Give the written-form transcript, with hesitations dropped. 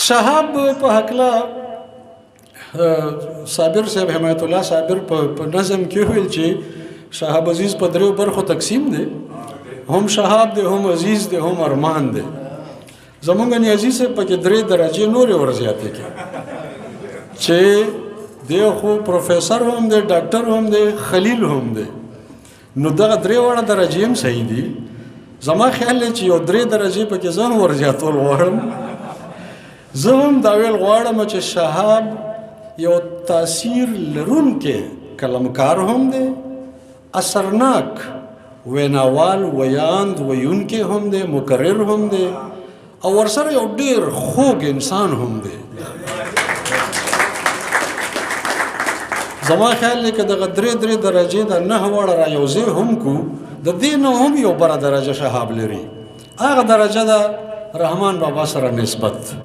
شهاب په حقله صابر صاحب حمایت الله صابر په نظم کې ویل چې شهاب عزیز په دریو برخو تقسیم دی، هم شهاب دی، هم عزیز دی، هم ارمان دی. زمونږ نیازي صاحب پکې 3 درجې نورې ورزیاتې کړي چې دی خو پروفیسر هم دی، ډاکټر هم دی، خلیل هم دی. نو دغه 3 وړه درجې هم صحیح دي. زما خیال دی چې یو 3 درجې پکې ځان ورزیاتول غواړم. زه هم دا ویل غواړم چې شهاب یو تاثیر لرونکی کلمکار هم دی، اثرناک ویناوال ویاند ویونکی هم دی، مکرر هم دی، او ورسره یو ډیر خوږ انسان هم دی. زما خیال دی که دغه 3 درجې د 9 وړه را یوځای هم کو، د دې نه هم یو بره درجه شهاب لري. هغه درجه د رحمان بابا سره نسبت.